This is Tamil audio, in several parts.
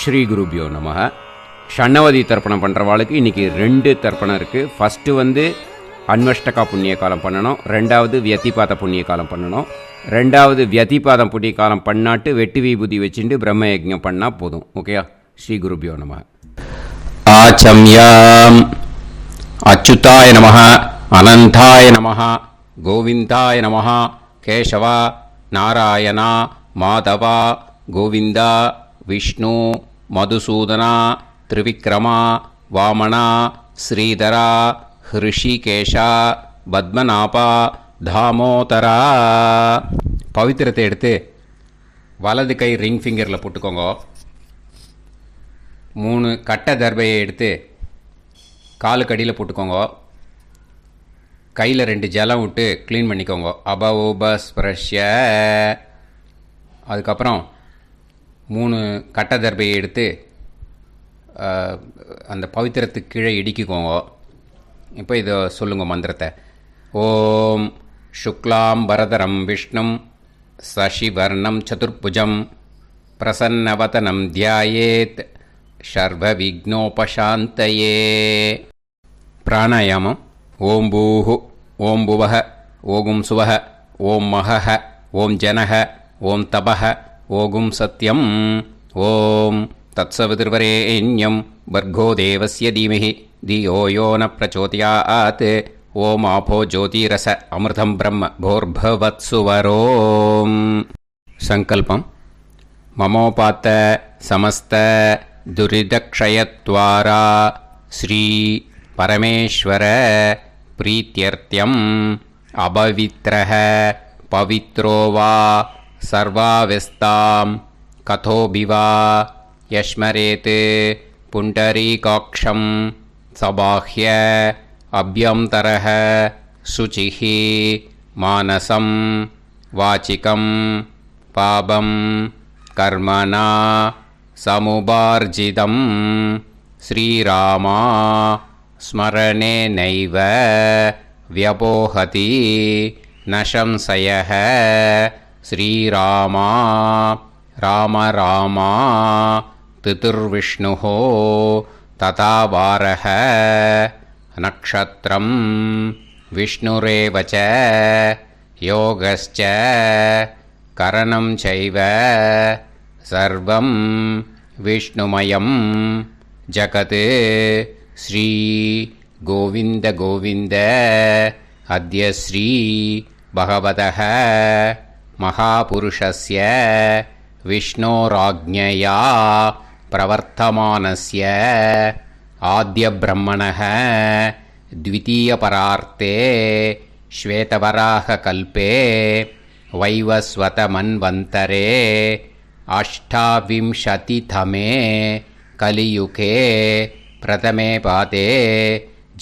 ஸ்ரீ குருபியோ நமக. ஷண்ணவதி தர்ப்பணம் பண்ணுறவாளுக்கு இன்றைக்கி 2 தர்ப்பணம் இருக்குது. ஃபஸ்ட்டு அன்வஷ்டகா புண்ணிய காலம் பண்ணணும், 2வது வியதிபாத புண்ணிய காலம் பண்ணணும். 2வது வியதிபாதம் புண்ணிய காலம் பண்ணாட்டு வெட்டு விபூதி வச்சுட்டு பிரம்ம யஜ்ஞம் பண்ணால் போதும். ஓகேயா? ஸ்ரீ குருபியோ நமக. ஆச்சம்யாம் அச்சுதாய நமஹ, அனந்தாய நமஹ, கோவிந்தாய நமஹ, கேசவா, நாராயணா, மாதவா, கோவிந்தா, விஷ்ணு, மதுசூதனா, திரிவிக்ரமா, வாமனா, ஸ்ரீதரா, ஹிருஷிகேஷா, பத்மநாபா, தாமோதரா. பவித்திரத்தை எடுத்து வலது கை ரிங் ஃபிங்கரில் போட்டுக்கோங்க. 3 கட்டை தர்பையை எடுத்து காலுக்கடியில் போட்டுக்கோங்க. கையில் 2 ஜலம் விட்டு க்ளீன் பண்ணிக்கோங்க. அபௌபஸ்பிரஷ்ய. அதுக்கப்புறம் 3 கட்டை தர்பையை எடுத்து அந்த பவித்திரத்துக்கு கீழே இடிக்கிக்கோங்க. இப்போ இதை சொல்லுங்கள் மந்திரத்தை. ஓம் சுக்லாம் வரதரம் விஷ்ணும் சசிவர்ணம் சதுர்புஜம் பிரசன்னவதனம் தியாயேத் சர்வ விக்னோபசாந்தயே. பிராணாயாமம். ஓம் பூஹு, ஓம் புவஹ, ஓகும் சுவஹ, ஓம் மஹஹ, ஓம் ஜனஹ, ஓம் தபஹ, ஓகும் சத்யம். ஓம் தத்சவிதுர்வரேண்யம் வர்கோ தேவஸ்ய தீமஹி தியோ யோ ந பிரச்சோதயாத். ஓம் ஆபோ ஜோதிரச அமிர்தம் பிரம்ம போர்பவத்சுவரோம். சங்கல்பம். மமோபாத்த சமஸ்த துரிதக்ஷயத்வாரா ஸ்ரீ பரமேஸ்வர பிரீத்யர்த்தியம் அபவித்ரஹ பவித்ரோ வா சர்வாவஸ்தாம் கதோபிவா யஸ்மரேத் புண்டரீகாக்ஷம் சபாஹ்ய அப்யந்தரஹ சுசிஹ மானசம் வாசிகம் பாபம் கர்மணா சமுபார்ஜிதம் ஸ்ரீராமா ஸ்மரணேனைவ வ்யபோஹதி ந சம்சயः. ஸ்ரீராமா ராம ராமா திதிர்விஷ்ணுः ததா வாரः. நக்ஷத்ரம் விஷ்ணுரேவ ச யோகஸ்ச கரணம் சைவ சர்வம் விஷ்ணுமயம் ஜகத். ஸ்ரீ கோவிந்த கோவிந்த. அத்ய ஸ்ரீ பகவதः மகாபுருஷஸ்ய விஷ்ணோராஜ்ஞயா பிரவர்த்தமானஸ்ய ஆத்ய பிரம்மணः த்விதீயபரார்த்தே ஸ்வேதவராக கல்பே வைவஸ்வத மன்வந்தரே அஷ்டாவிம்சதிதமே கலியுகே பிரதமே பாதே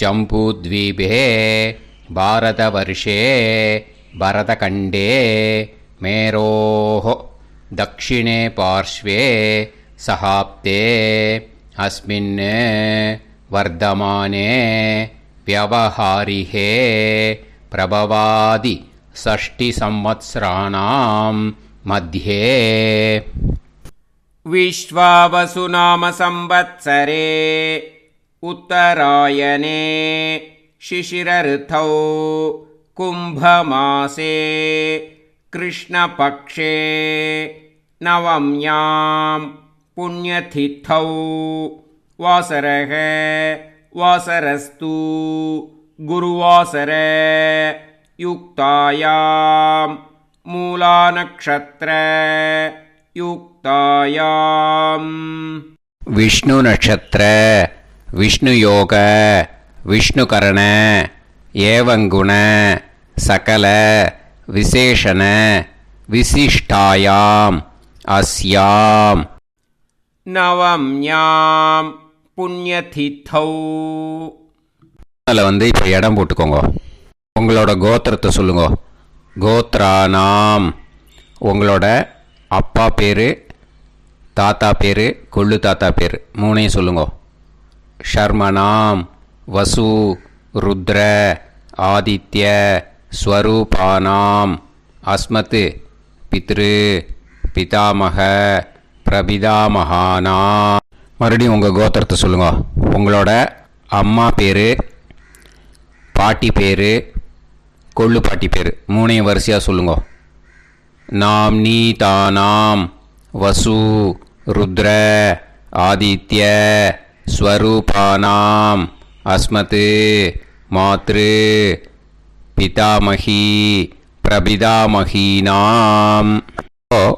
ஜம்பூத்வீபே பாரதவர்ஷே பரதகண்டே மேரோः தக்ஷிணே பார்ஷ்வே சஹாப்தே அஸ்மின் வர்தமானே வியவஹாரிஹே பிரபவாதி ஷஷ்டி சம்வத்சராணாம் மத்யே. விஸ்வாவசு நாம சம்வத்சரே உத்தராயணே शिशिरऋतौ कुम्भमासे कृष्णपक्षे नवम्यां पुण्यतिथौ वासरः वासरस्तु गुरुवासर युक्तायां मूलानक्षत्र युक्तायां विष्णु नक्षत्र विष्णुयोग விஷ்ணுகரண ஏவங்குண சகல விசேஷண விசிஷ்டாயாம் அஸ்யாம் நவம்யாம் புண்ணியதிதௌ. அதில் இப்போ இடம் போட்டுக்கோங்க. உங்களோட கோத்திரத்தை சொல்லுங்க. கோத்ரானாம். உங்களோட அப்பா பேர், தாத்தா பேர், கொள்ளு தாத்தா பேர் 3ஐயும் சொல்லுங்க. ஷர்மனாம் வசு ருத்ர ஆதித்ய ஸ்வரூபானாம் அஸ்மத் பித்ரு பிதாமக பிரபிதாமகானா. மறுபடியும் உங்கள் கோத்திரத்தை சொல்லுங்க. உங்களோட அம்மா பேர், பாட்டி பேர், கொள்ளு பாட்டி பேர் மூணையும் வரிசையாக சொல்லுங்க. நாம் நீ தானாம் வசு ருத்ர ஆதித்ய ஸ்வரூபானாம் அஸ்மத் மாத்ரு பிதாமகி பிரபிதாமகீனாம்.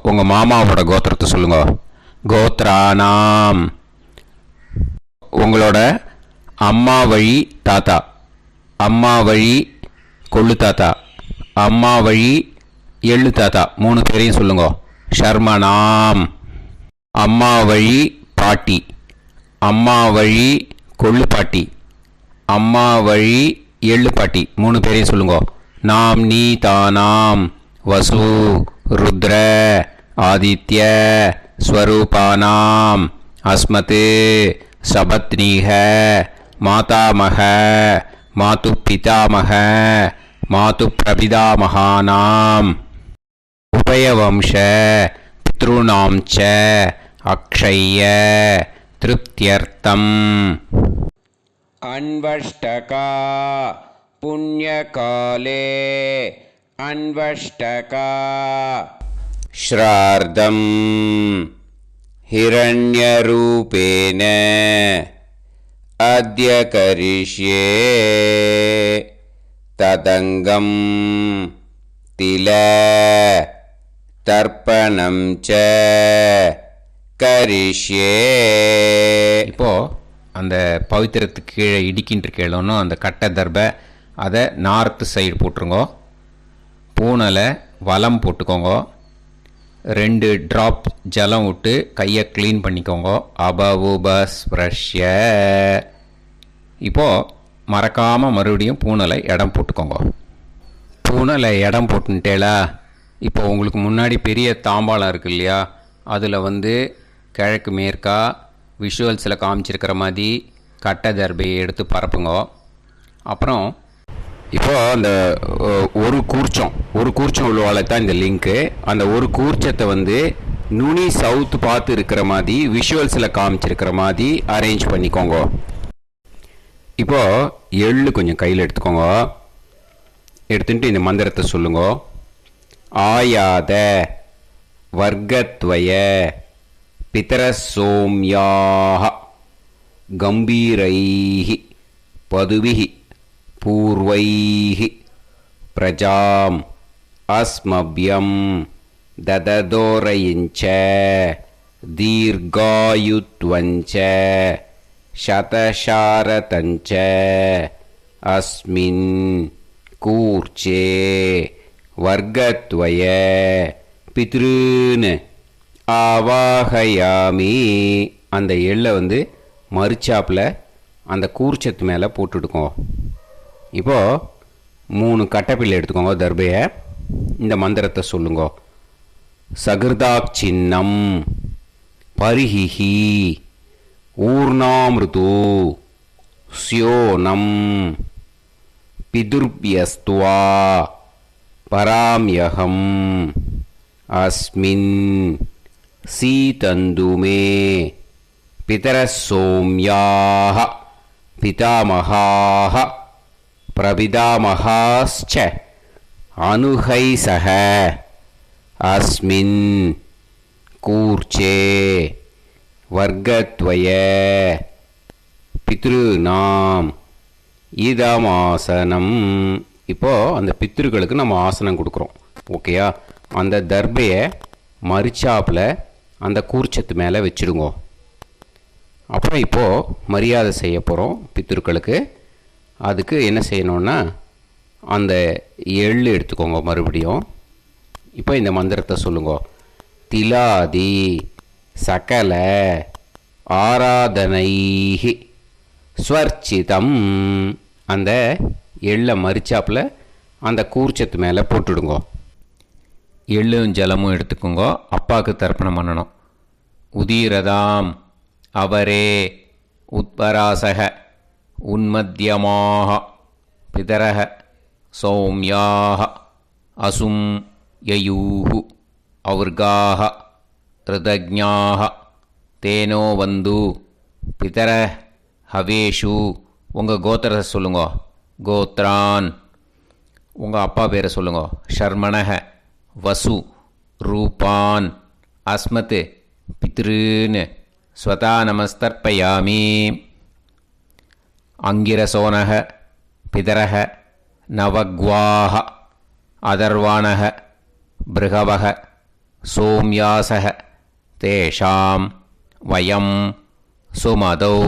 உங்கள் மாமாவோட கோத்திரத்தை சொல்லுங்க. கோத்ரானாம். உங்களோட அம்மா வழி தாத்தா, அம்மா வழி கொள்ளு தாத்தா, அம்மா வழி எள்ளு தாத்தா மூணு பேரையும் சொல்லுங்க. ஷர்மனாம். அம்மா வழி பாட்டி, அம்மா வழி கொள்ளு பாட்டி, அம்மா வழி எள்ளு பாட்டி மூணு பேரையும் சொல்லுங்க. நாம் நீ தானாம் வசு ருத்ர ஆதித்ய ஸ்வரூபானாம் அஸ்மத் சபத்னீக மாதாமக மாது பிதாமக மாது பிரபிதாமகானாம் உபயவம்ச பித்ருணாம் ச அக்ஷய்ய திருப்தியர்த்தம். அன்வஷ்டகா புண்ணியகாலே அன்வஷ்டகா ஸ்ரார்த்தம் ஹிரண்யரூபேன அத்ய கரிஷ்யே ததங்கம் தில தர்ப்பணம் ச கரிஷ்யே. இப்போ அந்த பவித்திரத்துக்கு கீழே இடிக்கின்ற கீழே அந்த கட்டை தர்பை அதை நார்த்து சைடு போட்டுருங்கோ. பூனலை வலம் போட்டுக்கோங்க. 2 ட்ராப் ஜலம் விட்டு கையை க்ளீன் பண்ணிக்கோங்க. அபவுபஸ்ப்ரஷ்ய. இப்போது மறக்காமல் மறுபடியும் பூனலை இடம் போட்டுக்கோங்க. பூனலை இடம் போட்டுட்டேலா. இப்போ உங்களுக்கு முன்னாடி பெரிய தாம்பாளம் இருக்கு இல்லையா, அதில் கிழக்கு மேற்கா விஷுவல்ஸில் காமிச்சிருக்கிற மாதிரி கட்டை தர்பையை எடுத்து பரப்புங்க. அப்புறம் இப்போது அந்த ஒரு கூர்ச்சம் உள்ளவாழ தான் இந்த லிங்க்கு. அந்த ஒரு கூர்ச்சத்தை நுனி சவுத்து பார்த்து இருக்கிற மாதிரி விஷுவல்ஸில் காமிச்சிருக்கிற மாதிரி அரேஞ்ச் பண்ணிக்கோங்க. இப்போது எள்ளு கொஞ்சம் கையில் எடுத்துக்கோங்க. எடுத்துட்டு இந்த மந்திரத்தை சொல்லுங்க. ஆயாத வர்க்கத்வய பிதரசோம்யாக கம்பீரைஹி பதுவிஹி பூர்வைஹி பிரஜாம் அஸ்மப்யம் தததோரயிஞ்ச தீர்காயுத்வஞ்ச சதசாரதஞ்ச அஸ்மின் கூர்ச்சே வர்க்கத்வய பித்ருன்னு ஆவாகயாமி. அந்த எள்ளை மறுச்சாப்பில் அந்த கூர்ச்சத்து மேலே போட்டுடுக்கோ. இப்போது 3 கட்டைப்பிள்ளை எடுத்துக்கோங்க தர்பையை. இந்த மந்திரத்தை சொல்லுங்க. சகிருதாக் சின்னம் பரிஹிஹி ஊர்ணாமிருது ஸ்யோனம் பிதுர்பியஸ்துவா பராம்யகம் அஸ்மின் சீதந்துமே பிதரசோம்யாக பிதாமகாः பிரபிதாமகாஸ்ச அனுகைசக அஸ்மின் கூர்ச்சே வர்க்கத்வய பித்ருநாம் இதமாசனம். இப்போது அந்த பித்ருக்களுக்கு நம்ம ஆசனம் கொடுக்குறோம். ஓகேயா? அந்த தர்பையை மரிச்சாப்பில் அந்த கூர்ச்சத்து மேலே வச்சுடுங்க. அப்புறம் இப்போது மரியாதை செய்ய போகிறோம் பித்ருக்களுக்கு. அதுக்கு என்ன செய்யணுன்னா அந்த எள்ளு எடுத்துக்கோங்க மறுபடியும். இப்போ இந்த மந்திரத்தை சொல்லுங்க. திலாதி சகல ஆராதனைஹி ஸ்வர்ச்சிதம். அந்த எள்ளை மரிச்சாப்பில் அந்த கூர்ச்சத்து மேலே போட்டுடுங்க. எள்ளும் ஜலமும் எடுத்துக்கோங்க. அப்பாவுக்கு தர்ப்பணம் பண்ணணும். உதீரதாம் அவரே உத்பராசக உன்மத்தியமாக பிதரக சௌமியாக அசும் யயூஹு அவர்காக ரிதஜ்ஞாः தேனோ வந்து பிதர ஹவேஷு உங்கள் கோத்திரத்தை சொல்லுங்க. கோத்ரான் உங்கள் அப்பா பேரை சொல்லுங்க. ஷர்மணஹ வசு ரூபான் அஸ்மத் பித்ருன்னு ஸ்வதா நமஸ்தர்ப்பயாமி. அங்கிரசோனஹ பிதரஹ நவக்வாஹ அதர்வாணஹ பிருகவஹ சோம்யாசஹ தேஷாம் வயம் சுமதௌ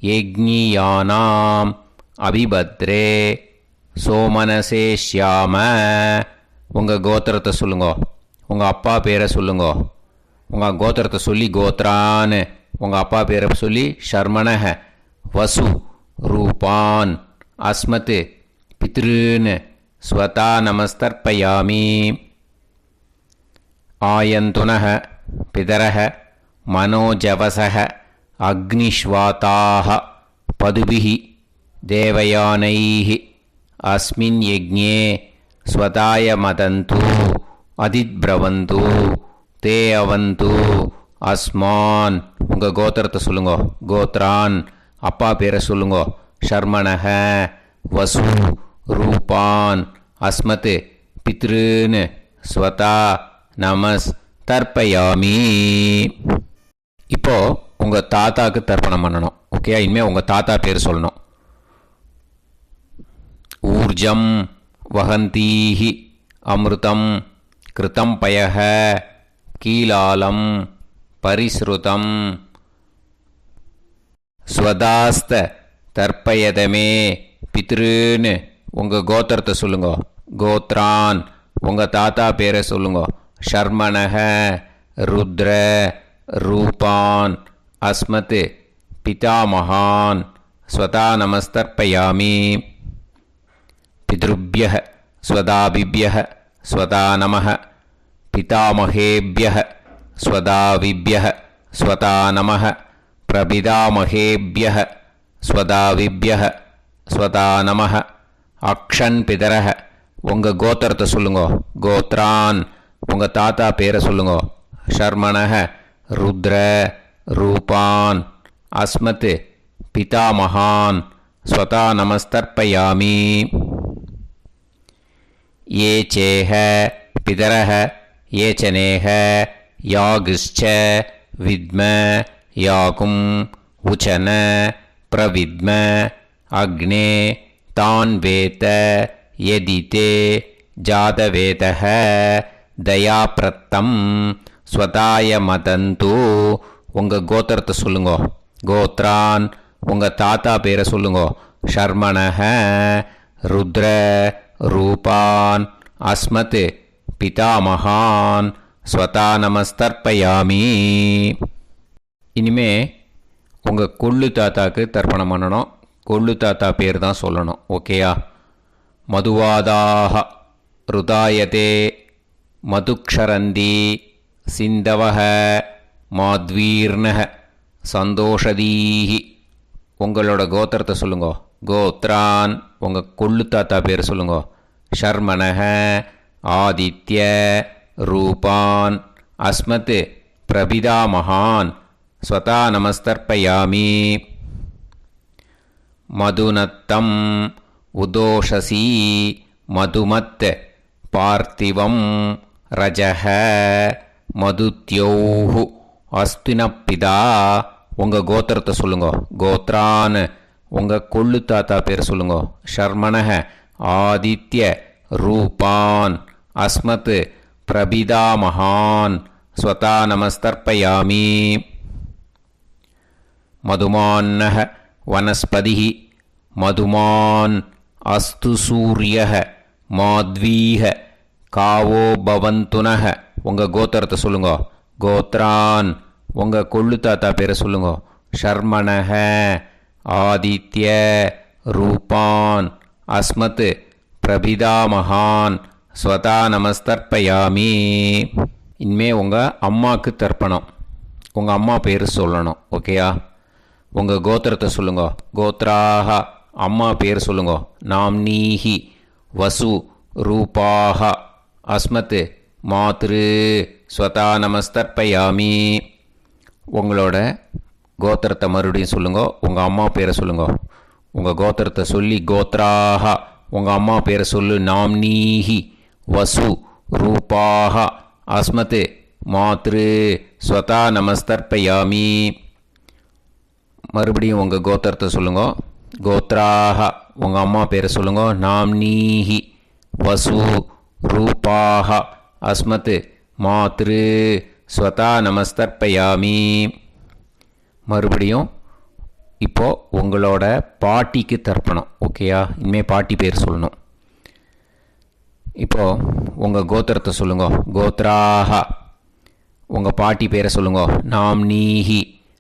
யஜ்ஞியானாம் அபிபத்ரே சோமனசேஷ்யாம. உங்கள் கோத்திரத்தை சொல்லுங்க. உங்கள் அப்பா பேரை சொல்லுங்க. உங்கள் கோத்திரத்தை சொல்லி கோத்ரான்னு உங்கள் அப்பா பேரை சொல்லி ஷர்மணஹ வசு ரூபான் அஸ்மத் பித்ருன்னு ஸ்வதா நமஸ்தர்ப்பயாமி. ஆயந்துனஹ பிதரஹ மனோஜவசஹ அக்னிஷ்வாதாஹ பதுபிஹி தேவயானைஹ அஸ்மின் யஜ்ஞே ஸ்வதாய மதந்து அதித்ப்ரவந்து தே அவது அஸ்மான். உங்கள் கோத்திரத்தை சொல்லுங்க. கோத்ரான் அப்பா பேரை சொல்லுங்க. ஷர்மணஹ வசு ரூபான் அஸ்மத் பித்ருன்னு ஸ்வதா நமஸ் தர்ப்பயாமி. இப்போது உங்கள் தாத்தாவுக்கு தர்ப்பணம் பண்ணணும். ஓகே, இனிமேல் உங்கள் தாத்தா பேர் சொல்லணும். ஊர்ஜம் வஹந்தீஹி அமிர்தம் கிருதம் பயஹ கீலாலம் பரிஸ்ருதம் ஸ்வதாஸ்த தர்ப்பயதமே பித்ருன்னு உங்கள் கோத்திரத்தை சொல்லுங்க. கோத்ரான் உங்கள் தாத்தா பேரை சொல்லுங்க. ஷர்மணஹ ருத்ர ரூபான் அஸ்மத் பிதாமகான் ஸ்வதா நமஸ்தர்ப்பயாமி. பித்ருப்யஹ ஸ்வதாபிப்யஹ ஸ்வதா நமஹ பிதாமகேப்யஹ ஸ்வதாவிப்யஹ ஸ்வதா நமஹ பிரபிதாமகேப்யஹ ஸ்வதாவிப்யஹ ஸ்வதா நமஹ. அக்ஷன் பிதரஹ உங்கள் கோத்திரத்தை சொல்லுங்க. கோத்ரான் உங்கள் தாத்தா பேரை சொல்லுங்க. ஷர்மணஹ ருத்ர ரூபான் அஸ்மத் பிதாமகான் ஸ்வதா நமஸ்தர்ப்பயாமி. ये चेह पितरः ये च नेह यागश्च विद्म याकुम् उचन प्रविद्म अग्ने तान् वेत यदि ते जातवेदः दयाप्रत्तं स्वताय मदन्तु. உங்கள் கோத்திரத்தை சொல்லுங்க. கோத்ரான் உங்கள் தாத்தா பேரை சொல்லுங்க. ஷர்மணஹ ருத்ர ரூபான் அஸ்மத் பிதாமகான் ஸ்வதா நமஸ்தர்ப்பயாமி. இனிமே உங்கள் கொள்ளு தாத்தாக்கு தர்ப்பணம் பண்ணணும். கொள்ளு தாத்தா பேர் தான் சொல்லணும். ஓகேயா? மதுவாதாக ருதாயதே மதுக்ஷரந்தி சிந்தவஹ மாத்வீர்ணஹ சந்தோஷதீஹி. உங்களோட கோத்திரத்தை சொல்லுங்க. கோத்ரான் உங்கள் கொள்ளு தாத்தா பேர் சொல்லுங்க. ஷர்மணஹ ஆதித்ய ரூபான் அஸ்மத் பிரபிதாமகான் ஸ்வதா நமஸ்தர்ப்பயாமி. மதுநத்தம் உதோஷசி மதுமத் பார்த்திவம் ரஜஹ மதுத்யோஹு அஸ்தினப்பிதா. உங்கள் கோத்திரத்தை சொல்லுங்க. கோத்ரான் உங்கள் கொள்ளு தாத்தா பேர் சொல்லுங்க. ஷர்மணஹ ஆதித்ய ரூபான் அஸ்மத் பிரபிதாமகான் ஸ்வதா நமஸ்தர்ப்பயாமி. மதுமான்னஹ வனஸ்பதிः மதுமான் அஸ்து சூரியः மாத்வீஹ காவோ பவந்துனஹ. உங்கள் கோத்திரத்தை சொல்லுங்க. கோத்ரான் உங்கள் கொள்ளு தாத்தா பேரை சொல்லுங்க. ஷர்மணஹ ஆதித்ய ரூபான் அஸ்மத் பிரபிதாமகான் ஸ்வதா நமஸ்தர்ப்பயாமி. இனிமே உங்கள் அம்மாவுக்கு தர்ப்பணம். உங்கள் அம்மா பேர் சொல்லணும். ஓகேயா? உங்கள் கோத்திரத்தை சொல்லுங்க. கோத்ராக அம்மா பேர் சொல்லுங்க. நாம்னீஹி வசு ரூபாக அஸ்மத் மாத்ரு ஸ்வதா நமஸ்தர்ப்பயாமி. உங்களோட கோத்திரத்தை மறுபடியும் சொல்லுங்க. உங்கள் அம்மா பேரை சொல்லுங்க. உங்கள் கோத்திரத்தை சொல்லி கோத்ராஹா. உங்கள் அம்மா பேரை சொல்லு. நாம்னீஹி வசு ரூபாஹ அஸ்மத் மாத்ரு ஸ்வதா நமஸ்தர்ப்பயாமி. மறுபடியும் உங்கள் கோத்திரத்தை சொல்லுங்க. கோத்ராஹா. உங்கள் அம்மா பேரை சொல்லுங்க. நாம்னீஹி வசு ரூபாஹ அஸ்மத் மாத்ரு ஸ்வதா நமஸ்தர்ப்பயாமி. மறுபடியும் இப்போது உங்களோட பாட்டிக்கு தர்ப்பணம். ஓகேயா? இனிமேல் பாட்டி பேர் சொல்லணும். இப்போது உங்கள் கோத்திரத்தை சொல்லுங்க. கோத்ராஹா. உங்கள் பாட்டி பேரை சொல்லுங்க. நாம்னீஹி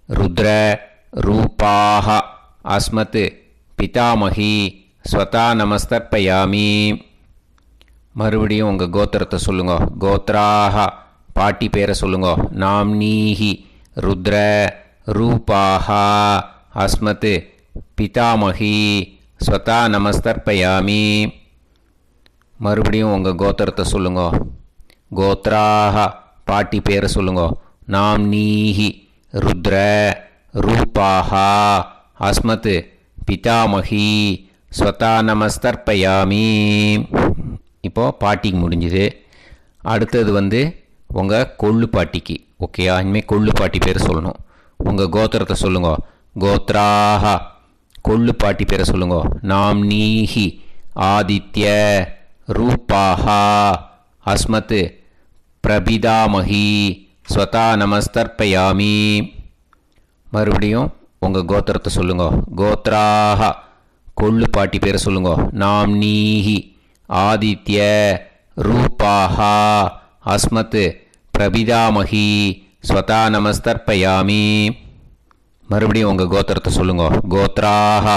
ருத்ர ரூபாஹ அஸ்மத் பிதாமகி ஸ்வதா நமஸ்தர்ப்பயாமி. மறுபடியும் உங்கள் கோத்திரத்தை சொல்லுங்க. கோத்ராஹா. பாட்டி பேரை சொல்லுங்க. நாம்னீஹி ருத்ர ரூபாஹ அஸ்மத் பிதாமகி ஸ்வதா நமஸ்தர்ப்பயாமி. மறுபடியும் உங்கள் கோத்திரத்தை சொல்லுங்க. கோத்ராஹா. பாட்டி பேரை சொல்லுங்க. நாம்னீஹி ருத்ர ரூபாஹ அஸ்மத் பிதாமகி ஸ்வதா நமஸ்தர்ப்பயாமி. இப்போது பாட்டிக்கு முடிஞ்சுது. அடுத்தது உங்கள் கொள்ளு பாட்டிக்கு. ஓகேயா? இனிமேல் கொள்ளு பாட்டி பேர் சொல்லணும். உங்கள் கோத்திரத்தை சொல்லுங்க. கோத்ராஹா. கொள்ளு பாட்டி பேரை சொல்லுங்க. நாம்னீஹி ஆதித்ய ரூபாஹா அஸ்மத் பிரபிதாமகி ஸ்வதா நமஸ்தர்ப்பயாமி. மறுபடியும் உங்கள் கோத்திரத்தை சொல்லுங்க. கோத்ராஹா. கொள்ளு பாட்டி பேரை சொல்லுங்க. நாம்னீஹி ஆதித்ய ரூபாஹா அஸ்மத் பிரபிதாமகி ஸ்வதா நமஸ்தர்ப்பயாமி. மறுபடியும் உங்கள் கோத்திரத்தை சொல்லுங்க. கோத்ராஹா.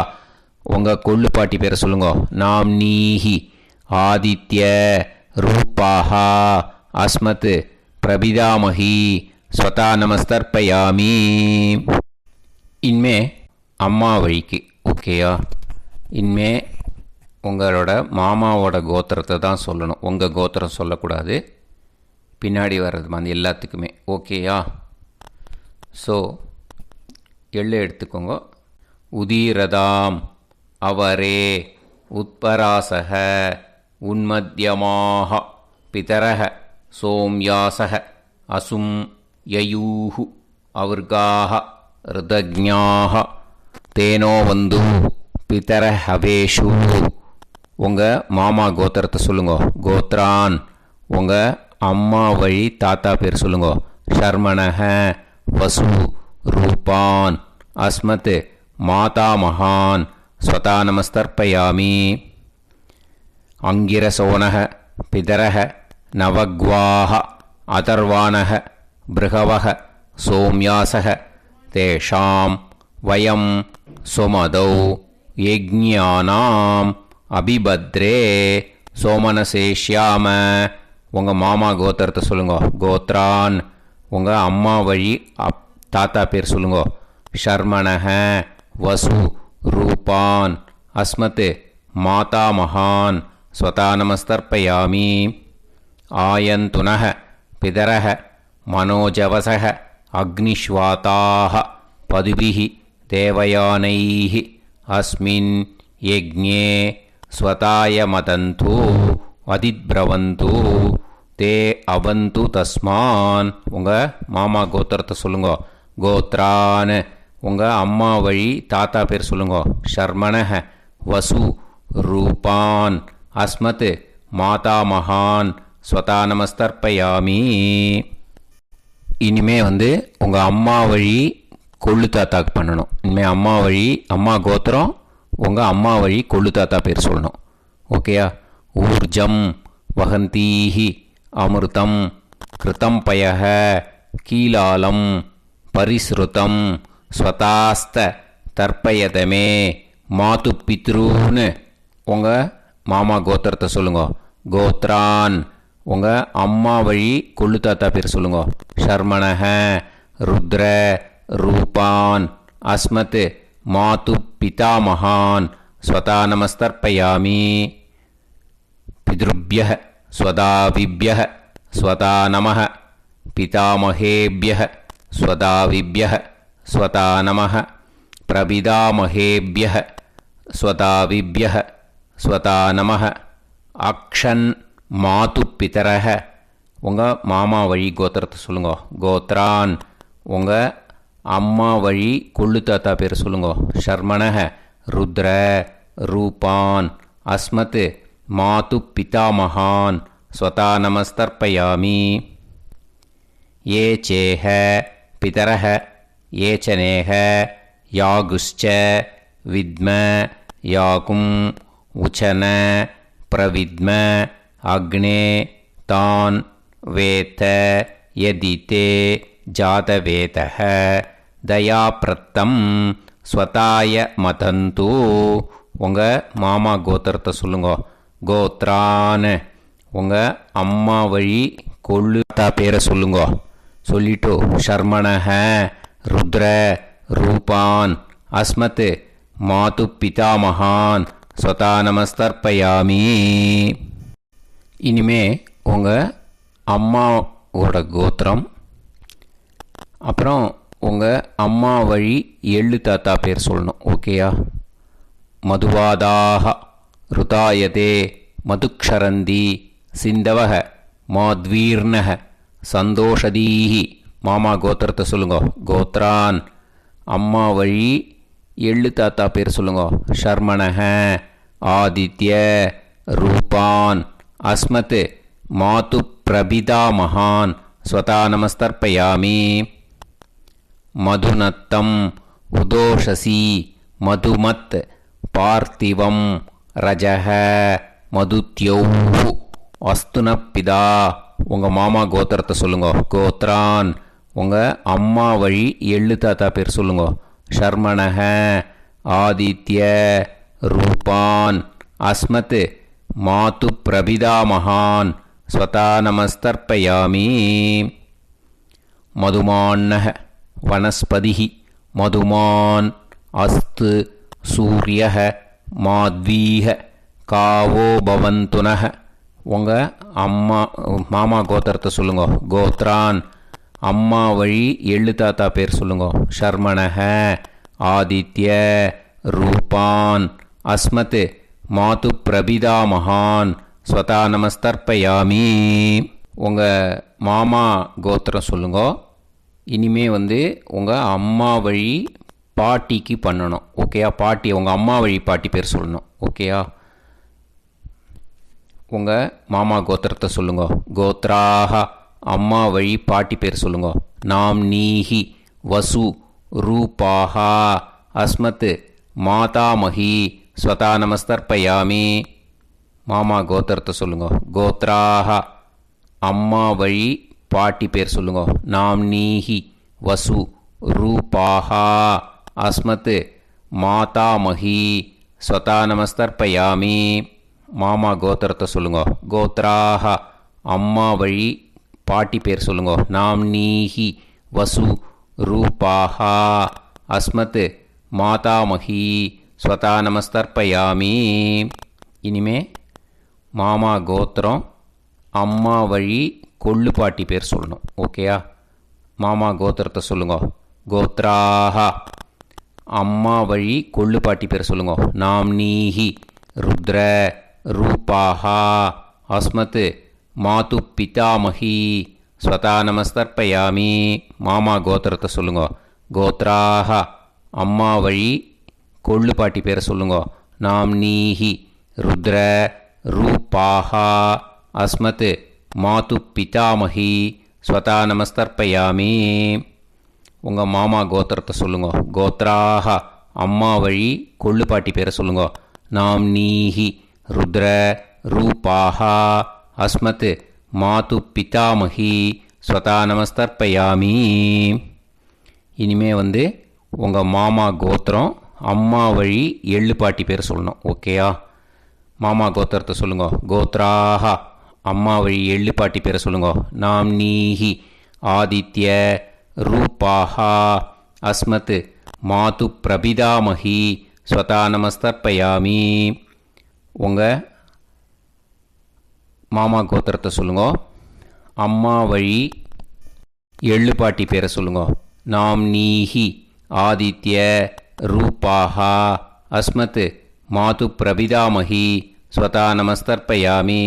உங்கள் கொள்ளு பாட்டி பேரை சொல்லுங்க. நாம்னீஹி ஆதித்ய ரூபாஹா அஸ்மத் பிரபிதாமகி ஸ்வதா நமஸ்தர்ப்பயாமி. இனிமே அம்மா வழிக்கு. ஓகேயா? இனிமே உங்களோட மாமாவோட கோத்திரத்தை தான் சொல்லணும். உங்கள் கோத்திரம் சொல்லக்கூடாது. பின்னாடி வர்றது மாதிரி எல்லாத்துக்குமே. ஓகேயா? ஸோ எள்ளு எடுத்துக்கோங்க. உதீரதாம் அவரே உத்பராசக உன்மத்யமாக பிதரக சோம்யாசக அசும் யயூஹு அவர்காக ருதஜ்ஞாக தேனோ வந்து பிதர ஹவேஷு. உங்கள் மாமா கோத்திரத்தை சொல்லுங்க. கோத்ரான். உங்கள் அம்மா வழி தாத்தா பேர் சொல்லுங்க. ஷர்மணஹ வசு ரூபான் அஸ்மத் மாதா மகான் ஸ்வதா நமஸ்தர்ப்பயாமி. அங்கிரசோனஹ பிதரஹ நவக்வாஹ அதர்வாணஹ பிருகவஹ சோம்யாசஹ தேஷாம் வயம் சுமதௌ யஜ்ஞானாம் அபிபத்ரே சோமனசேஷ்யாம. உங்கள் மாமா கோத்திரத்தை சொல்லுங்க. கோத்ரான். உங்கள் அம்மா வழி தாத்தா பேர் சொல்லுங்க. ஷர்மணஹ வசு ரூபான் அஸ்மத் மாதா மகான் ஸ்வதா நமஸ்தர்ப்பயாமி. ஆயந்துனஹ பிதரஹ மனோஜவசஹ அக்னிஷ்வாதாஹ பதுபிஹி தேவயானைஹி அஸ்மின் யஜ்ஞே ஸ்வதாய மதந்து அதித்பிரவந்து தே அவந்து தஸ்மான். உங்கள் மாமா கோத்திரத்தை சொல்லுங்க. கோத்ரான். உங்கள் அம்மா வழி தாத்தா பேர் சொல்லுங்க. ஷர்மணஹ வசு ரூபான் அஸ்மத் மாதா மகான் ஸ்வதா நமஸ்தர்ப்பயாமி. இனிமே உங்கள் அம்மா வழி கொள்ளு தாத்தாக்கு பண்ணணும். இனிமேல் அம்மா வழி அம்மா கோத்திரம் உங்கள் அம்மா வழி கொள்ளு தாத்தா பேர் சொல்லணும். ஓகேயா? ஊர்ஜம் வகந்தீஹி அமிர்தம் கிருதம் பயஹ கீலாலம் பரிஸ்ருதம் ஸ்வதாஸ்த தர்ப்பயதமே மாது பித்ருன்னு. உங்கள் மாமா கோத்திரத்தை சொல்லுங்க. கோத்ரான். உங்கள் அம்மா வழி கொள்ளு தாத்தா பேர் சொல்லுங்க. ஷர்மணஹ ருத்ர ரூபான் அஸ்மத் மாது பிதாமகான் ஸ்வதா நமஸ்தர்ப்பயாமி. பித்ருப்யः ஸ்வதாபிப்யः ஸ்வதா நமः பிதாமகேபியः ஸ்வதாவிப்யः ஸ்வதா நமः பிரபிதாமகேபியः ஸ்வதாவிப்யः ஸ்வதா நமः அக்ஷன் மாது பிதரஹ உங்கள் மாமா வழி கோத்திரத்தை சொல்லுங்க. கோத்ரான் உங்கள் அம்மா வழி கொள்ளு தாத்தா பேர் சொல்லுங்க. ஷர்மணஹ ருத்ர ரூபான் அஸ்மத் மாது பிதாமகான் ஸ்வதா நமஸ்தர்ப்பயாமி. ये चेह पितरः ये च नेह यागुश्च विद्म याकुं उचन प्रविद्म अग्ने तान् वेत यदिते जातवेतः दयाप्रत्तं स्वताय मदन्तु உங்கள் மாமா கோத்திரத்தை சொல்லுங்க. கோத்ரான் உங்கள் அம்மா வழி கொள்ளு தாத்தா பேரை சொல்லுங்க. சொல்லிட்டு ஷர்மணஹ ருத்ர ரூபான் அஸ்மத் மாது பிதாமகான் ஸ்வதா நமஸ்தர்ப்பயாமி. இனிமே உங்கள் அம்மாவோட கோத்திரம், அப்புறம் உங்கள் அம்மா வழி எள்ளு தாத்தா பேர் சொல்லணும். ஓகேயா? மதுவாதாக ருதாயதே மதுக்ஷரந்தி சிந்தவக மாத்வீர்ணக சந்தோஷதீஹி. மாமா கோத்திரத்தை சொல்லுங்க. கோத்ரான் அம்மா வழி எள்ளு தாத்தா பேர் சொல்லுங்க. ஷர்மணஹ ஆதித்ய ரூபான் அஸ்மத் மாது பிரபிதா மகான் ஸ்வதா நமஸ்தர்ப்பயாமி. மதுநத்தம் உதோஷசி மதுமத் பார்த்திவம் ரஜஹ மதுத்யௌஹு அஸ்துனப்பிதா உங்கள் மாமா கோத்திரத்தை சொல்லுங்க. கோத்ரான் உங்கள் அம்மா வழி எள்ளு தாத்தா பேர் சொல்லுங்க. ஷர்மணஹ ஆதித்ய ரூபான் அஸ்மத் மாது பிரபிதா மகான் ஸ்வதா நமஸ்தர்ப்பயாமி. மதுமான்னஹ வனஸ்பதிஹி மதுமான் அஸ்து சூரியஹ மாத்வீஹ காவோ பவந்துனஹ உங்கள் மாமா கோத்திரத்தை சொல்லுங்க. கோத்ரான் அம்மா வழி எள்ளு தாத்தா பேர் சொல்லுங்க. ஷர்மணஹ ஆதித்ய ரூபான் அஸ்மத் மாது பிரபிதா மகான் ஸ்வதா நமஸ்தர்ப்பயாமி. உங்கள் மாமா கோத்திரம் சொல்லுங்க. இனிமே உங்கள் அம்மா வழி பாட்டிக்கு பண்ணணும். ஓகேயா? பாட்டி உங்கள் அம்மா வழி பாட்டி பேர் சொல்லணும். ஓகேயா? உங்கள் மாமா கோத்திரத்தை சொல்லுங்க. கோத்ராக அம்மா வழி பாட்டி பேர் சொல்லுங்க. நாம் நீஹி வசு ரூபாஹா அஸ்மத் மாதாமஹி ஸ்வதா நமஸ்தர்ப்பயாமி. மாமா கோத்திரத்தை சொல்லுங்க. கோத்ராக அம்மா வழி பாட்டி பேர் சொல்லுங்க. நாம் நீஹி வசு ரூபாஹா அஸ்மத் மாதாமஹி ஸ்வதா நமஸ்தர்ப்பயாமி. மாமா கோத்திரத்தை சொல்லுங்க. கோத்ராக அம்மா வழி பாட்டி பேர் சொல்லுங்க. நாம் நீஹி வசு ரூபாஹா அஸ்மத் மாதாமஹி ஸ்வதா நமஸ்தர்ப்பயாமி. இனிமே மாமா கோத்திரம் அம்மா வழி கொள்ளு பாட்டி பேர் சொல்லணும். ஓகேயா? மாமா கோத்திரத்தை சொல்லுங்க. கோத்ராக அம்மா வழி கொள்ளு பாட்டி பேர் சொல்லுங்க. நாம் நீஹி ருத்ர ரூபாஹா அஸ்மத் மாது பிதாமஹி ஸ்வதா நமஸ்தர்ப்பயாமி. மாமா கோத்திரத்தை சொல்லுங்க. கோத்ராக அம்மா வழி கொள்ளு பாட்டி பேரை சொல்லுங்க. நாம் நீஹி ருத்ர ரூபாஹா அஸ்மத் மாது பிதாமஹி ஸ்வதா நமஸ்தர்ப்பயாமி. உங்கள் மாமா கோத்திரத்தை சொல்லுங்க. கோத்ராக அம்மா வழி கொள்ளு பாட்டி பேரை சொல்லுங்க. நாம் நீஹி ருத்ர ரூபாஹா அஸ்மத் மாது பிதாமஹி ஸ்வதா நமஸ்தர்ப்பயாமி. இனிமே உங்கள் மாமா கோத்திரம் அம்மா வழி எள்ளு பாட்டி பேர் சொல்லணும். ஓகேயா? மாமா கோத்திரத்தை சொல்லுங்க. கோத்ராக அம்மா வழி எள்ளு பாட்டி பேரை சொல்லுங்க. நாம் நீஹி ஆதித்ய ரூபாஹா அஸ்மத் மாது பிரபிதாமஹி ஸ்வதா நமஸ்தர்ப்பயாமி. உங்கள் மாமா கோத்திரத்தை சொல்லுங்க. அம்மா வழி எள்ளு பாட்டி பேரை சொல்லுங்க. நாம் நீஹி ஆதித்ய ரூபாஹா அஸ்மத் மாது பிரபிதாமகி ஸ்வதா நமஸ்தர்ப்பயாமி.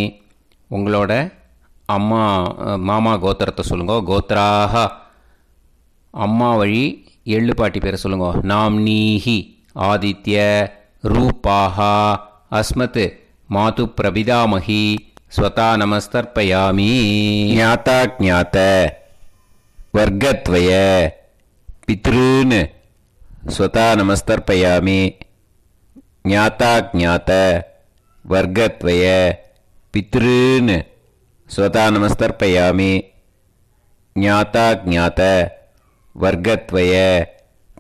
உங்களோட அம்மா மாமா கோத்திரத்தை சொல்லுங்க. கோத்ராக அம்மா வழி எள்ளு பாட்டி பேரை சொல்லுங்க. நாம் நீஹி ஆதித்ய ரூபாஹா அஸ்மத் மாது பிரபிதாமகி ஸ்வதா நமஸ்தர்ப்பயாமி. ஞாதா ஞாத வர்க்கத்வய பித்ருன் ஸ்வதா நமஸ்தர்ப்பயாமி. ஞாதா ஞாத வர்க்கத்வய பித்ருன் ஸ்வதா நமஸ்தர்ப்பயாமி. ஞாதா ஞாத வர்க்கத்வய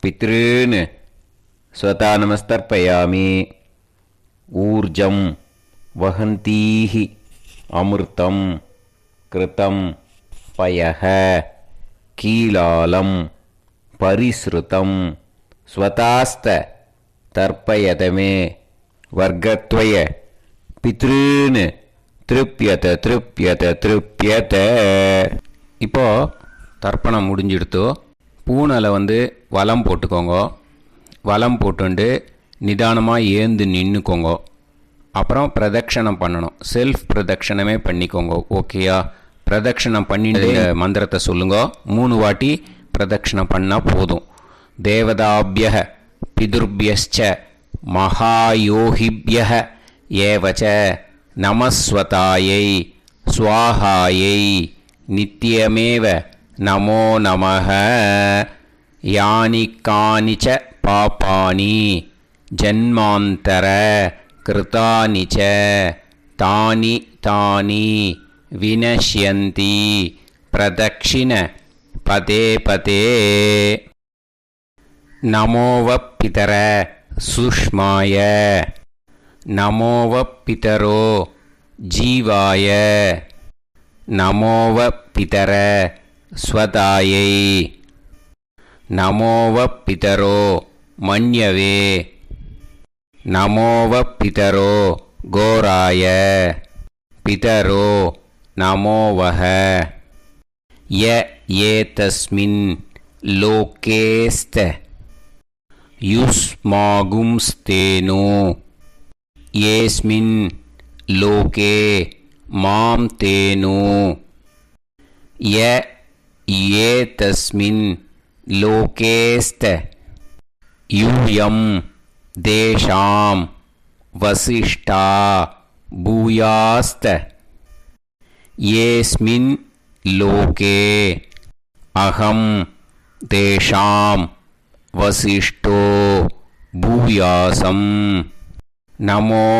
பித்ருன் ஸ்வதா நமஸ்தர்ப்பயாமி. ஊர்ஜம் வஹந்தீஹி அமிர்தம் கிருதம் பயஹ கீலாலம் பரிஸ்ருதம் ஸ்வதாஸ்த தர்ப்பயதமே வர்க்கத்வய பித்ருன் திருப்யத திருப்யத திருப்யத. இப்போது தர்ப்பணம் முடிஞ்சிடுத்தோ. பூனலை வலம் போட்டுக்கோங்க. வலம் போட்டுண்டு நிதானமாக ஏந்து நின்றுக்கோங்க. அப்புறம் பிரதட்சணம் பண்ணணும். செல்ஃப் பிரதட்சணமே பண்ணிக்கோங்க. ஓகேயா? பிரதட்சணம் பண்ணிட்டு மந்திரத்தை சொல்லுங்க. 3 வாட்டி பிரதட்சணம் பண்ணால் போதும். தேவதாபிய பிதுர்பியச்ச மகாயோகிபிய ஏவச்ச நமஸ்வதாயை ஸ்வாஹாயை நித்யமேவ நமோ நமஹ. யானி கானிச்ச பாபானி ஜன்மாந்தர கிருதானி ச தானி தானி வினஷ்யந்தி பிரதக்ஷிண பதே பதே. நமோவ பிதர சுஷ்மாய நமோவ பிதரோ ஜீவாய நமோவ பிதர ஸ்வதாயை நமோவ பிதரோ மன்யவே நமோவ பிதரோ கோராய பிதரோ நமோவஹ. ய ஏதஸ்மின் லோகேஸ்த யுஸ்மாகும்ஸ்தேனோ ஏஸ்மின் லோகே மாம் தேனோ. ய ஏதஸ்மின் லோகேஸ்த யூயம் தேஷாம் வசிஷ்டா பூயாஸ்த. ஏஸ்மின் லோகே அகம் தேஷாம் வசிஷ்டோ பூயாசம். நமோ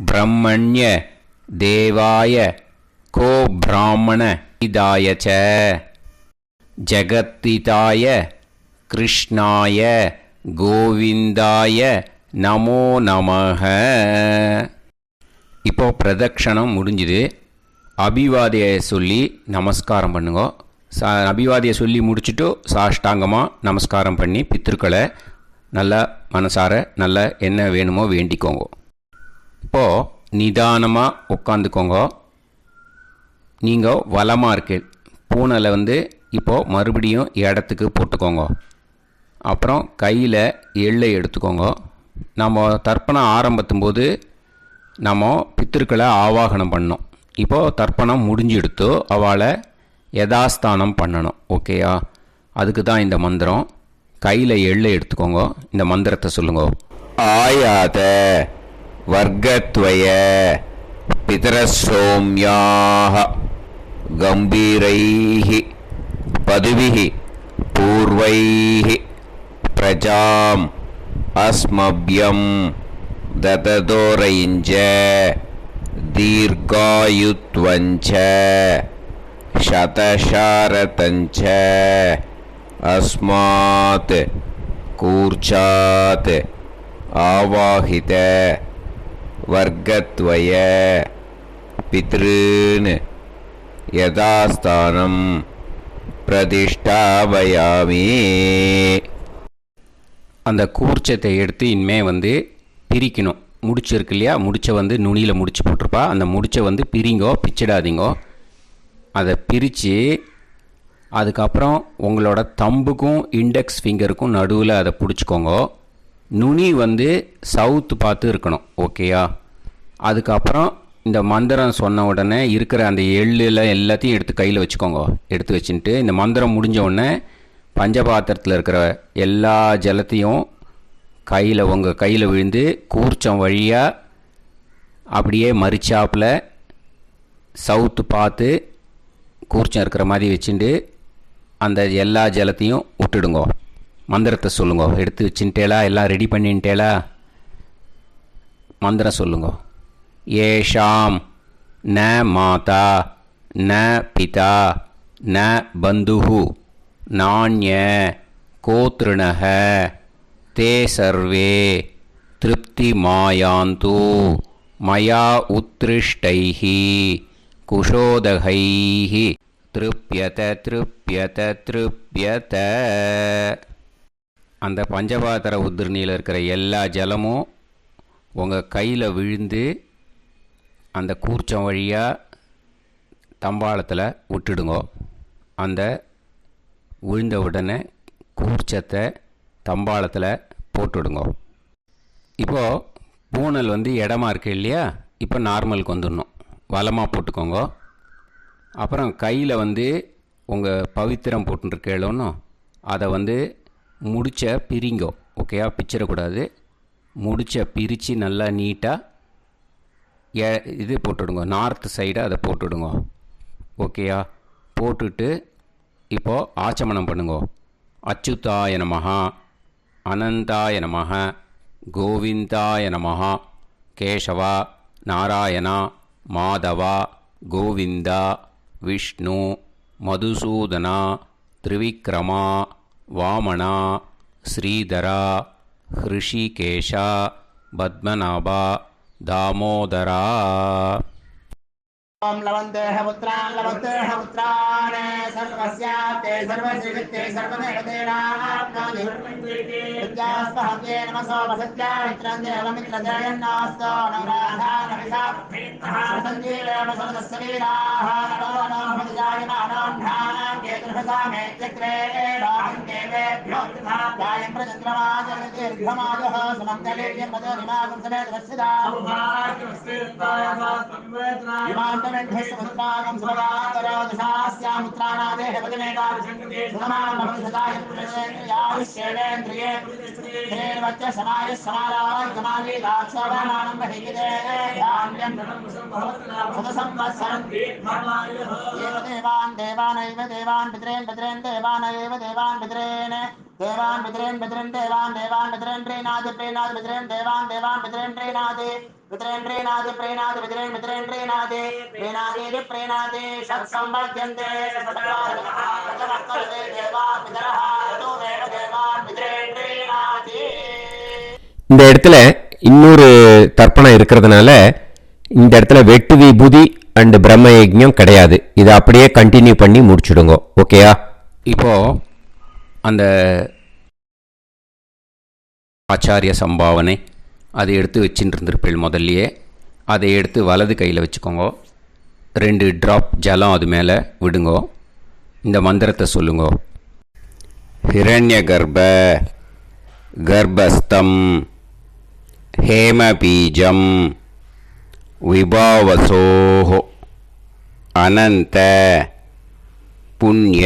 பிரம்மண்ய தேவாய கோ பிராமண இதாய ச ஜகத்திதாய கிருஷ்ணாய கோவிந்தாய நமோ நமஹ. இப்போ பிரதட்சணம் முடிஞ்சுது. அபிவாதியை சொல்லி நமஸ்காரம் பண்ணுங்க. அபிவாதியை சொல்லி முடிச்சுட்டு சாஷ்டாங்கமாக நமஸ்காரம் பண்ணி பித்திருக்களை நல்லா மனசார நல்லா என்ன வேணுமோ வேண்டிக்கோங்க. இப்போது நிதானமாக உட்காந்துக்கோங்க. நீங்கள் வலமாக இருக்கு பூனலை இப்போது மறுபடியும் இடத்துக்கு போட்டுக்கோங்க. அப்புறம் கையில் எள்ளை எடுத்துக்கோங்க. நம்ம தர்ப்பணம் ஆரம்பித்தும் போது நம்ம பித்திருக்களை ஆவாகனம் பண்ணோம். இப்போது தர்ப்பணம் முடிஞ்செடுத்து அவளை யதாஸ்தானம் பண்ணணும். ஓகேயா? அதுக்கு தான் இந்த மந்திரம். கையில் எள்ளை எடுத்துக்கோங்க. இந்த மந்திரத்தை சொல்லுங்க. ஆயாத வர்க்கத்வய பிதரசோம்யாக கம்பீரைஹி பதுவிஹி பூர்வைஹி பிரஜாம் அஸ்மப்யம் தததோரைஞ்ச தீர்காயுத்வஞ்ச சதசாரதஞ்ச அஸ்மாத் கூர்ச்சாத் ஆவாஹித வர்க்கத்வய பித்ருன் யதாஸ்தானம் பிரதிஷ்டாபயாமி. அந்த கூர்ச்சத்தை எடுத்து இனிமே பிரிக்கணும். முடிச்சிருக்கு இல்லையா? முடிச்சை நுனியில் முடிச்சு போட்டிருப்பா. அந்த முடிச்சை பிரிங்கோ, பிச்சிடாதீங்கோ. அதை பிரித்து அதுக்கப்புறம் உங்களோட தம்புக்கும் இண்டெக்ஸ் ஃபிங்கருக்கும் நடுவில் அதை பிடிச்சிக்கோங்க. நுனி சவுத்து பார்த்து இருக்கணும். ஓகேயா? அதுக்கப்புறம் இந்த மந்திரம் சொன்ன உடனே இருக்கிற அந்த எள்ளில் எல்லாத்தையும் எடுத்து கையில் வச்சுக்கோங்க. எடுத்து வச்சுட்டு இந்த மந்திரம் முடிஞ்ச உடனே பஞ்சபாத்திரத்தில் இருக்கிற எல்லா ஜலத்தையும் உங்கள் கையில் விழுந்து கூர்ச்சம் வழியாக அப்படியே மறிச்சாப்பில் சவுத்து பார்த்து கூர்ச்சம் இருக்கிற மாதிரி வச்சுட்டு அந்த எல்லா ஜலத்தையும் விட்டுடுங்கோ. மந்திரத்தை சொல்லுங்க. எடுத்து வச்சுட்டேலா? எல்லாம் ரெடி பண்ணிட்டேலா? மந்திரம் சொல்லுங்க. ஏஷாம் ந மாதா ந பிதா ந பந்துஹு நாண்ய கோத்ருணஹ தே சர்வே திருப்தி மாயாந்து மயா உத்ருஷ்டைஹி குஷோதகைஹி திருப்யத திருப்யத திருப்யத. அந்த பஞ்சபாத்திர உதிர்ணியில் இருக்கிற எல்லா ஜலமும் உங்கள் கையில் விழுந்து அந்த கூர்ச்சம் வழியாக தம்பாளத்தில் விட்டுடுங்க. அந்த விழுந்த உடனே கூர்ச்சத்தை தம்பாளத்தில் போட்டுவிடுங்க. இப்போது பூனல் இடமா இருக்கு இல்லையா? இப்போ நார்மலுக்கு வந்துடணும். வலமாக போட்டுக்கோங்க. அப்புறம் கையில் உங்கள் பவித்திரம் போட்டுருக்கேளோன்னு அதை முடிச்ச பிரிங்கோ. ஓகேயா? பிச்சிடக்கூடாது. முடிச்ச பிரித்து நல்லா நீட்டாக இது போட்டுவிடுங்க. நார்த் சைடை அதை போட்டுவிடுங்க. ஓகேயா? போட்டுட்டு இப்போது ஆச்சமனம் பண்ணுங்க. அச்சுதாய நமஹ, அனந்தாய நமஹ, கோவிந்தாய நமஹ, கேசவா, நாராயணா, மாதவா, கோவிந்தா, விஷ்ணு, மதுசூதனா, திரிவிக்ரமா, வாமனா, ஸ்ரீதரா, ஹிருஷிகேஷா, பத்மநாபா, தாமோதரா. ओम लवन्तेह पुत्रान् लवन्तेह पुत्रान् सर्वस्याप्ते सर्वश्रीवित्ते सर्वदेवतेनाप्नोति विद्यास्पहते नमसो वसत्या मित्रं देवमित्रजयन्नास्तो नवराधानविषाप्तः सञ्जीवेमसोदस्सवीराः नमो नमोऽजायमानोऽन्धानां केतुर्भसामेत्यग्रे बाहुं देवेभ्यो गायं प्रचन्द्रमाजगदीर्घमायुः सुमङ्गलेर्यं मदो निमागं समेतवस्यदा पुत्रागं सुभगान्तरादशास्यामित्राणादेह पदमेकाभिषङ्कृते सुमानमभिषदायुष्येवेन्द्रिये हेर्वच्च समायः समारागमाली दाक्षावानानं बहिगिदे धान्यं सदसंवत्सरं देवान् देवानैव देवान् पितॄन् पितॄन् देवानैव देवान् पितॄन् देवान् पितॄन् पितॄन् देवान् देवान् पितॄन् प्रीणाति प्रीणाति पितॄन् देवान् देवान् पितॄन् प्रीणाति पितॄन् प्रीणाति प्रीणाति पितॄन् पितॄन् प्रीणाति प्रीणाति प्रीणाति षट्संवर्ध्यन्ते देवान् पितरः ततोदेव देवान् पितॄन् प्रीणाति. இந்த இடத்துல இன்னொரு தர்ப்பணம் இருக்கிறதுனால இந்த இடத்துல வெட்டு விபூதி அண்ட் பிரம்ம யஜ்ஞம் கிடையாது. இதை அப்படியே கண்டினியூ பண்ணி முடிச்சுடுங்க. ஓகேயா? இப்போது அந்த ஆச்சாரிய சம்பாவனை அதை எடுத்து வச்சுட்டு இருந்திருப்பேள். முதல்லையே அதை எடுத்து வலது கையில் வச்சுக்கோங்க. 2 ட்ராப் ஜலம் அது மேலே விடுங்கோ. இந்த மந்திரத்தை சொல்லுங்க. ஹிரண்ய கர்ப்ப கர்ப்பஸ்தம் ஹேமபீஜம் விபாவசோஹ அனந்த புண்ணிய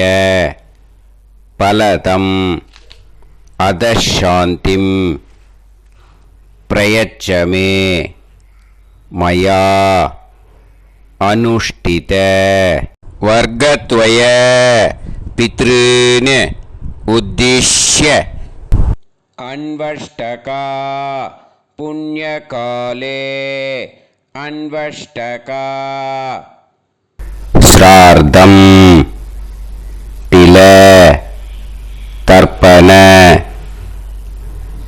பலதம் அதசாந்திம் பிரயச்சமே மயா அனுஷ்டித வர்க்கத்வய பித்ருன் உத்திஷ்ய அன்வஷ்டகா புண்ணியகாலே அன்வஷ்டகா ஸ்ரார்த்தம் தில தர்ப்பண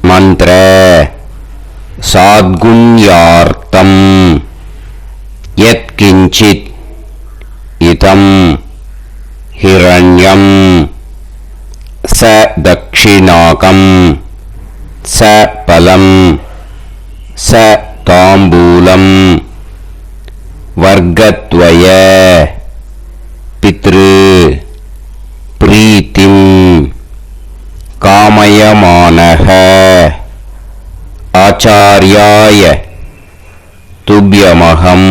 மந்திர சாத்குண்யார்த்தம் யத்கிஞ்சித் இதம் ஹிரண்யம் ச தக்ஷிணாகம் ச பலம் ச தாம்பூலம் வர்க்கத்வய பித்ரு மயமானஹ ஆச்சார்யாய துப்யமகம்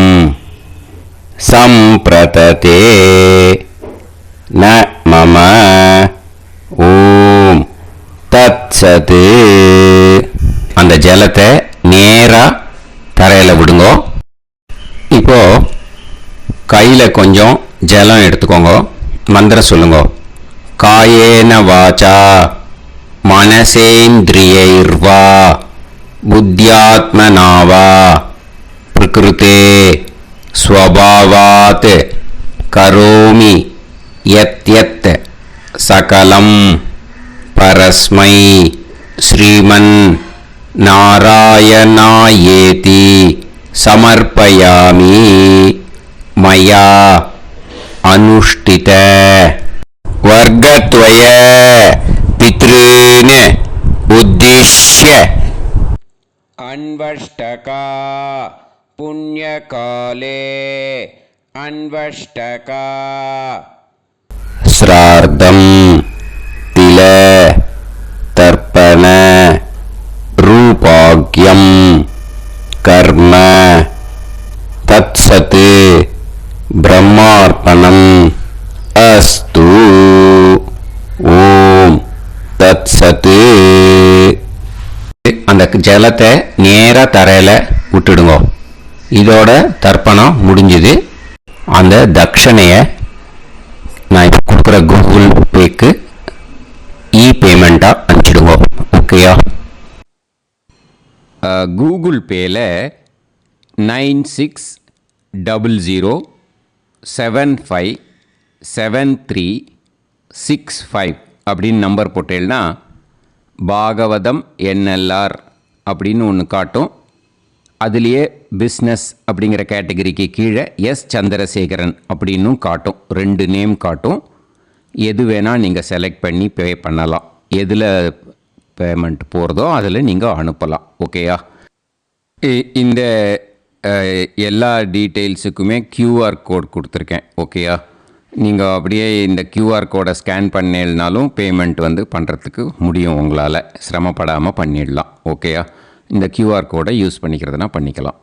சம்பிரததே ந மம ஓம் தத்சத். அந்த ஜலத்தை நேரா தரையில விடுங்க. இப்போ கையில கொஞ்சம் ஜலம் எடுத்துக்கோங்க. மந்திரம் சொல்லுங்க. காயேன வாச்சா மனசேந்திரியைர்வா புத்தியாத்மனாவா பிரகிருதே ஸ்வபாவாத் கரோமி யத் யத் சகலம் பரஸ்மை ஸ்ரீமன் நாராயணாயேதி சமர்ப்பயாமி மயா அனுஷ்டித வர்க்கத்வய பித்ருன் உத்திஷ்ய அன்வஷ்டகா புண்ணியகாலே அன்வஷ்டகா ஸ்ரார்த்தம் தில தர்ப்பண ரூபாக்யம் கர்ம தத்சத் பிரம்மார்ப்பணம் அஸ்து. ஓம் தத்சத். அந்த ஜலத்தை நேராக தரையில் விட்டுடுங்க. இதோட தர்ப்பணம் முடிஞ்சுது. அந்த தட்சணையை நான் இப்போ கொடுக்குற கூகுள் பேக்கு பேமெண்ட்டாக அனுப்பிச்சிடுங்க. ஓகேயா? கூகுள் பேயில் 9600757365 அப்படின்னு நம்பர் போட்டேன்னா பாகவதம் என்எல்ஆர் அப்படின்னு ஒன்று காட்டும். அதுலேயே பிஸ்னஸ் அப்படிங்கிற கேட்டகரிக்கு கீழே எஸ் சந்திரசேகரன் அப்படின்னும் காட்டும். 2 நேம் காட்டும். எது வேணால் நீங்கள் செலக்ட் பண்ணி பே பண்ணலாம். எதில் பேமெண்ட் போகிறதோ அதில் நீங்கள் அனுப்பலாம். ஓகேயா? இந்த எல்லா டீட்டெயில்ஸுக்குமே QR கோட் கொடுத்துருக்கேன். ஓகேயா? நீங்கள் அப்படியே இந்த QR கோடை ஸ்கேன் பண்ணேனாலும் பேமெண்ட் பண்ணுறதுக்கு முடியும். உங்களால் சிரமப்படாமல் பண்ணிடலாம். ஓகேயா? இந்த QR கோடை யூஸ் பண்ணிக்கிறதுனா பண்ணிக்கலாம்.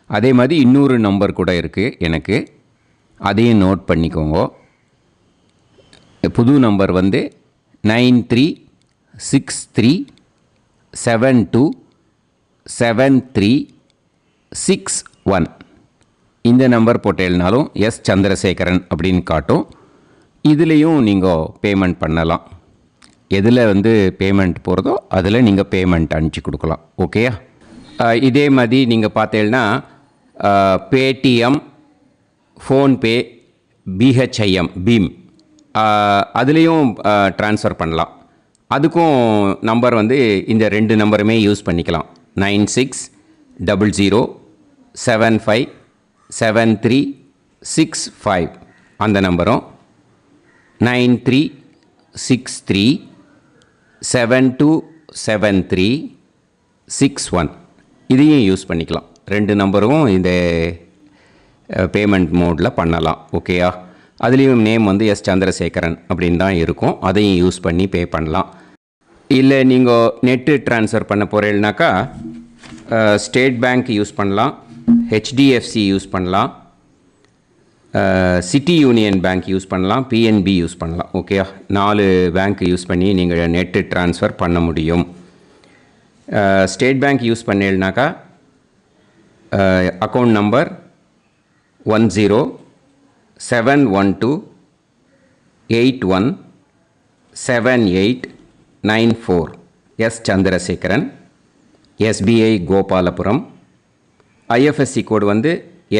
அதே மாதிரி இன்னொரு நம்பர் கூட இருக்குது எனக்கு. அதையும் நோட் பண்ணிக்கோங்க. புது நம்பர் 9363727361. இந்த நம்பர் போட்டேனாலும் எஸ் சந்திரசேகரன் அப்படின்னு காட்டும். இதுலேயும் நீங்கள் பேமெண்ட் பண்ணலாம். எதில் பேமெண்ட் போகிறதோ அதில் நீங்கள் பேமெண்ட் அனுப்பிச்சி கொடுக்கலாம். ஓகேயா? இதே மாதிரி நீங்கள் பார்த்தீங்கன்னா பேடிஎம், ஃபோன்பே, பிஹெச்ஐஎம், பீம் அதுலேயும் ட்ரான்ஸ்ஃபர் பண்ணலாம். அதுக்கும் நம்பர் இந்த 2 நம்பருமே யூஸ் பண்ணிக்கலாம். 9600757365 அந்த நம்பரும் 9363727361 இதையும் யூஸ் பண்ணிக்கலாம். 2 நம்பரும் இந்த பேமெண்ட் மோடில் பண்ணலாம். ஓகேயா? அதுலேயும் நேம் எஸ் சந்திரசேகரன் அப்படின்னு தான் இருக்கும். அதையும் யூஸ் பண்ணி பே பண்ணலாம். இல்லை நீங்கள் நெட்டு ட்ரான்ஸ்ஃபர் பண்ண போகிறீங்கனாக்கா ஸ்டேட் பேங்க் யூஸ் பண்ணலாம், HDFC யூஸ் பண்ணலாம், சிட்டி யூனியன் பேங்க் யூஸ் பண்ணலாம், PNB யூஸ் பண்ணலாம். ஓகேயா? 4 பேங்க் யூஸ் பண்ணி நீங்கள் நெட்டு ட்ரான்ஸ்ஃபர் பண்ண முடியும். ஸ்டேட் பேங்க் யூஸ் பண்ணீங்கனாக்கா account number 1071281789 S Chandrasekaran, SBI Gopalapuram. IFSC code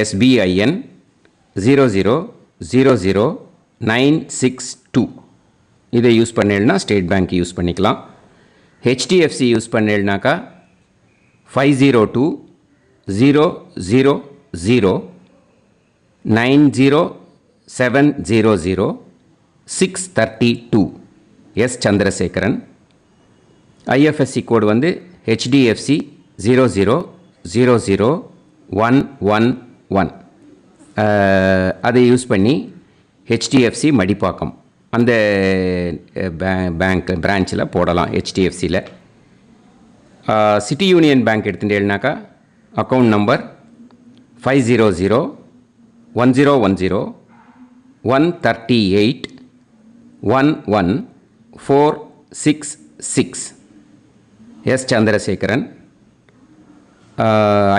SBIN 0000962. இதை யூஸ் பண்ணீங்கன்னா ஸ்டேட் பேங்க் யூஸ் பண்ணிக்கலாம். HDFC யூஸ் பண்ணீங்கனாக்கா 5020090700 S Chandrasekaran. IFSC code HDFC 0000111. அதை யூஸ் பண்ணி HDFC மடிப்பாக்கம் அந்த பேங்க் பிரான்ச்சில் போடலாம். ஹெச்டிஎஃப்சியில். சிட்டி யூனியன் பேங்க் எடுத்துட்டேன்னாக்கா account number 5001038114666 S Chandrasekaran.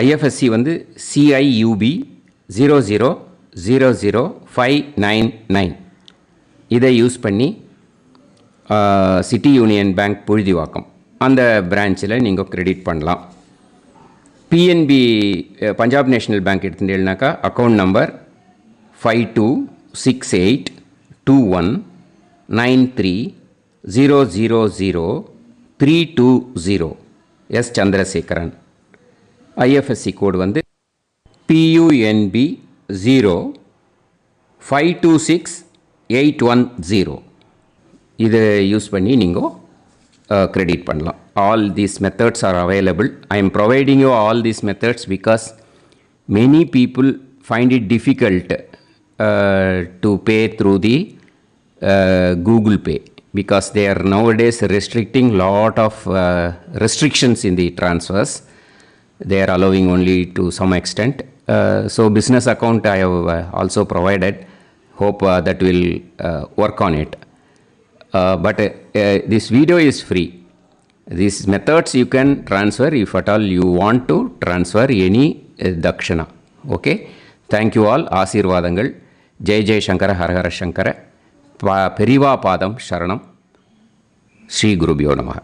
IFSC வந்து CIUB 0000599. இதை யூஸ் பண்ணி சிட்டி யூனியன் பேங்க் புழுதிவாக்கம் அந்த பிரான்ச்சில் நீங்கள் கிரெடிட் பண்ணலாம். பிஎன்பி பஞ்சாப் நேஷ்னல் பேங்க் எடுத்துட்டேன்னாக்கா account number 52682193000320 S Chandrasekaran. IFSC code வந்து PUNB 0526810. இதை யூஸ் பண்ணி நீங்கள் கிரெடிட் பண்ணலாம். All these methods are available. I am providing you all these methods because many people find it difficult to pay through the Google Pay because they are nowadays restricting lot of restrictions in the transfers. They are allowing only to some extent. So business account I have also provided. Hope that will work on it. But this video is free. These methods you can transfer if at all you want to transfer any dakshana. Okay. Thank you all. ஆசீர்வாதங்கள். ஜெய் ஜெய் சங்கர ஹரஹர சங்கர. பெரிவா பாதம் சரணம். ஸ்ரீ குருபியோ நமः.